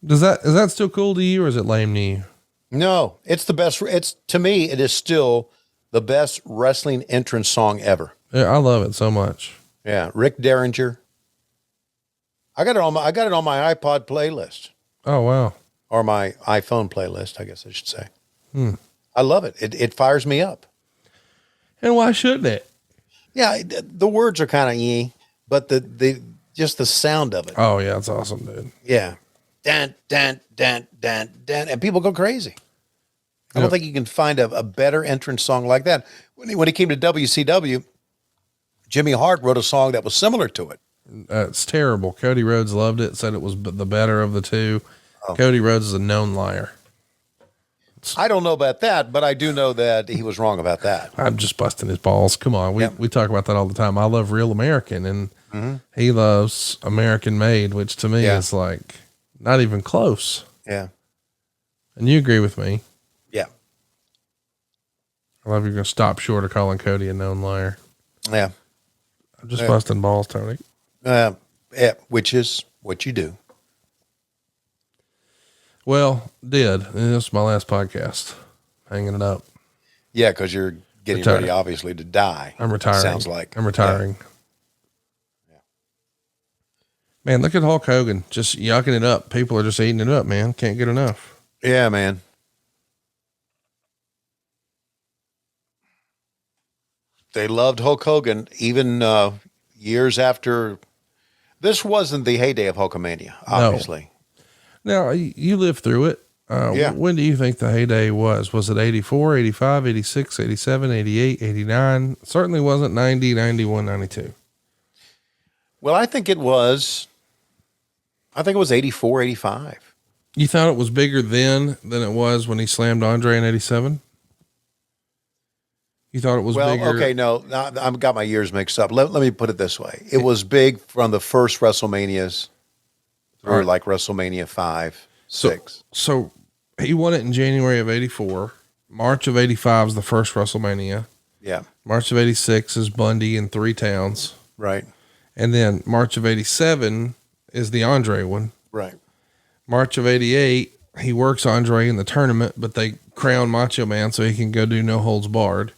Is that still cool to you, or is it lame to you? No, it's the best. To me, it is still the best wrestling entrance song ever. Yeah, I love it so much. Yeah, Rick Derringer. I got it on my iPod playlist. Oh wow. Or my iPhone playlist, I guess I should say. I love it. It fires me up. And why shouldn't it? Yeah, the words are kind of but the just the sound of it. Oh yeah, it's awesome, dude. Yeah. Dan, dan, dan, dan, dan, and people go crazy. I don't think you can find a better entrance song like that. When he came to WCW, Jimmy Hart wrote a song that was similar to it. It's terrible. Cody Rhodes loved it, said it was the better of the two. Oh. Cody Rhodes is a known liar. I don't know about that, but I do know that he was wrong about that. I'm just busting his balls. Come on. We talk about that all the time. I love Real American, and he loves American Made, which to me is like not even close. Yeah. And you agree with me. Yeah. I love you're going to stop short of calling Cody a known liar. Yeah. I'm just busting balls, Tony. Yeah, which is what you do. Well, this is my last podcast. Hanging it up. Yeah, because you're getting ready, obviously, to die. I'm retiring. Sounds like. I'm retiring. Yeah. Man, look at Hulk Hogan. Just yucking it up. People are just eating it up, man. Can't get enough. Yeah, man. They loved Hulk Hogan even years after. This wasn't the heyday of Hulkamania, obviously. No. Now, you lived through it. When do you think the heyday was? Was it 84, 85, 86, 87, 88, 89? Certainly wasn't 90, 91, 92. Well, I think it was 84, 85. You thought it was bigger then than it was when he slammed Andre in 87? You thought it was bigger? Well, okay, no, I've got my years mixed up. Let me put it this way. It was big from the first WrestleManias through like WrestleMania 5, 6. So he won it in January of 84. March of 85 is the first WrestleMania. Yeah. March of 86 is Bundy in 3 towns. Right. And then March of 87 is the Andre one. Right. March of 88, he works Andre in the tournament, but they crown Macho Man so he can go do no holds barred.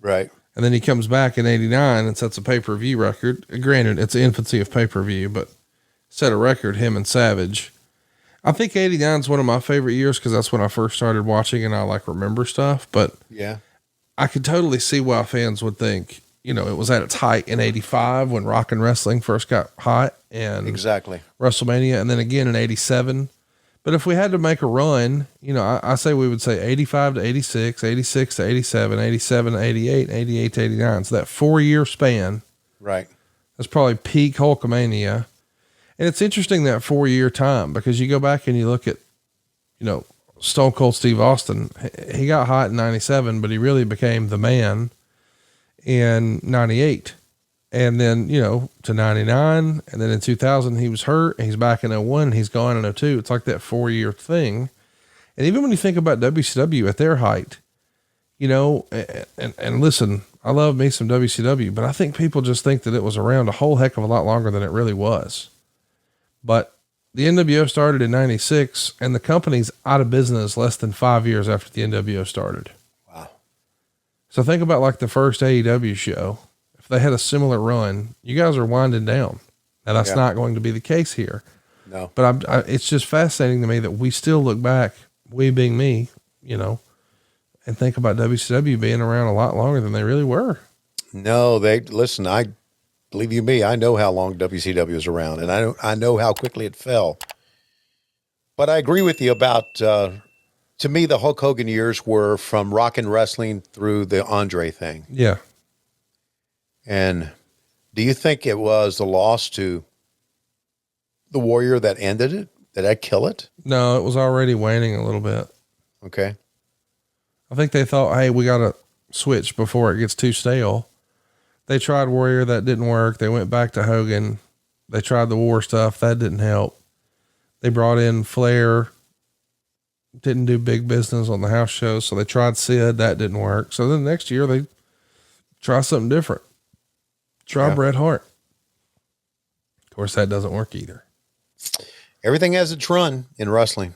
Right. And then he comes back in 89 and sets a pay-per-view record. Granted, it's the infancy of pay-per-view, but set a record, him and Savage. I think 89 is one of my favorite years because that's when I first started watching and I like remember stuff. But yeah, I could totally see why fans would think, it was at its height in 85 when rock and wrestling first got hot, and exactly WrestleMania, and then again in 87. But if we had to make a run, I say we would say 85 to 86, 86 to 87, 87 to 88, 88 to 89. So that 4-year span. Right. That's probably peak Hulkamania. And it's interesting that 4-year time, because you go back and you look at, Stone Cold Steve Austin. He got hot in 97, but he really became the man in 98. And then, to 99. And then in 2000, he was hurt. And he's back in 01. He's gone in 02. It's like that 4-year thing. And even when you think about WCW at their height, and listen, I love me some WCW, but I think people just think that it was around a whole heck of a lot longer than it really was. But the NWO started in 96 and the company's out of business less than 5 years after the NWO started. Wow. So think about like the first AEW show. If they had a similar run, you guys are winding down. Now that's not going to be the case here. No, but it's just fascinating to me that we still look back, we being me, and think about WCW being around a lot longer than they really were. No, listen, I believe you me, I know how long WCW was around, and I know how quickly it fell. But I agree with you about, to me, the Hulk Hogan years were from rock and wrestling through the Andre thing. Yeah. And do you think it was the loss to the Warrior that ended it? Did that kill it? No, it was already waning a little bit. Okay. I think they thought, hey, we got to switch before it gets too stale. They tried Warrior. That didn't work. They went back to Hogan. They tried the War stuff. That didn't help. They brought in Flair. Didn't do big business on the house shows. So they tried Sid. That didn't work. So then next year they try something different. Try Bret Hart. Of course, that doesn't work either. Everything has its run in wrestling.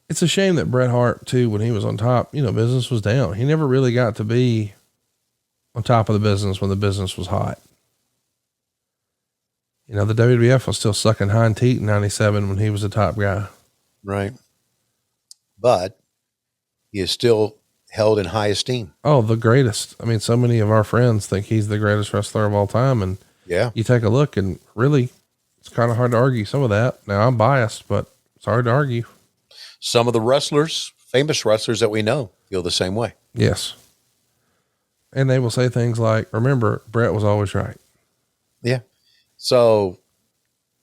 It's a shame that Bret Hart too, when he was on top, business was down. He never really got to be on top of the business when the business was hot. The WWF was still sucking hind teat in 97 when he was the top guy. Right. But he is still held in high esteem. Oh, the greatest. I mean, so many of our friends think he's the greatest wrestler of all time. And yeah, you take a look and really, it's kind of hard to argue some of that. Now I'm biased, but it's hard to argue. Some of the wrestlers, famous wrestlers that we know, feel the same way. Yes. And they will say things like, remember, Bret was always right. Yeah. So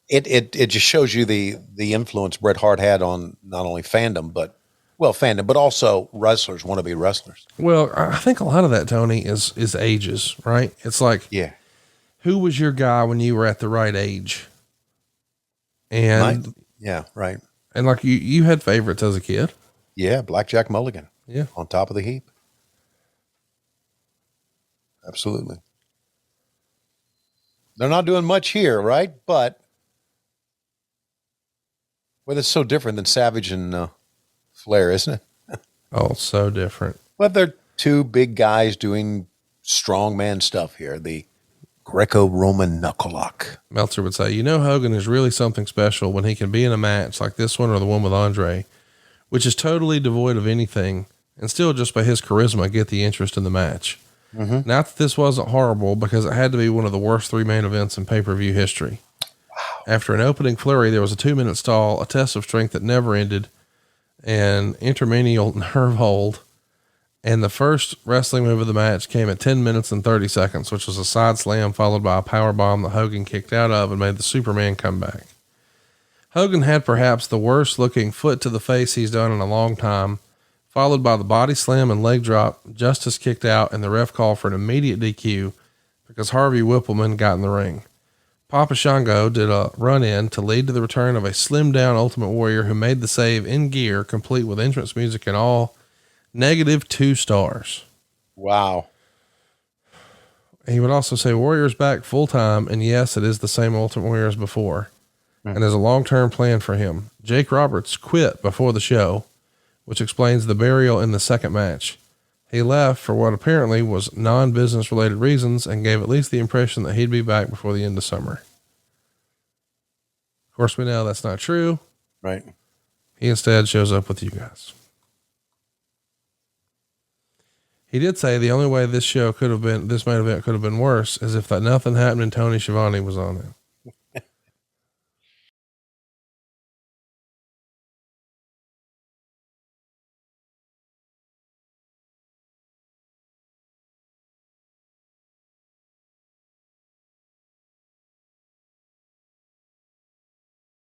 it just shows you the influence Bret Hart had on not only fandom, but also wrestlers want to be wrestlers. Well, I think a lot of that, Tony, is ages, right? It's like, yeah, who was your guy when you were at the right age? And yeah, right. And like you had favorites as a kid. Yeah. Blackjack Mulligan. Yeah. On top of the heap. Absolutely. They're not doing much here, right? But it's so different than Savage and Flair, isn't it? Oh, so different. But they're two big guys doing strongman stuff here. The Greco-Roman knuckle lock. Meltzer would say, Hogan is really something special when he can be in a match like this one or the one with Andre, which is totally devoid of anything, and still just by his charisma get the interest in the match. Mm-hmm. Not that this wasn't horrible, because it had to be one of the worst 3 main events in pay-per-view history. Wow. After an opening flurry, there was a 2-minute stall, a test of strength that never ended, an intermedial nerve hold, and the first wrestling move of the match came at 10 minutes and 30 seconds, which was a side slam followed by a power bomb that Hogan kicked out of and made the Superman comeback. Hogan had perhaps the worst looking foot to the face he's done in a long time, followed by the body slam and leg drop, Justice kicked out, and the ref called for an immediate DQ because Harvey Whippleman got in the ring. Papa Shango did a run-in to lead to the return of a slimmed-down Ultimate Warrior who made the save in gear, complete with entrance music and all, -2 stars. Wow. He would also say Warrior's back full-time, and yes, it is the same Ultimate Warrior as before, and there's a long-term plan for him. Jake Roberts quit before the show, which explains the burial in the second match. He left for what apparently was non-business related reasons and gave at least the impression that he'd be back before the end of summer. Of course, we know that's not true. Right. He instead shows up with you guys. He did say the only way this main event could have been worse is if that nothing happened and Tony Schiavone was on it.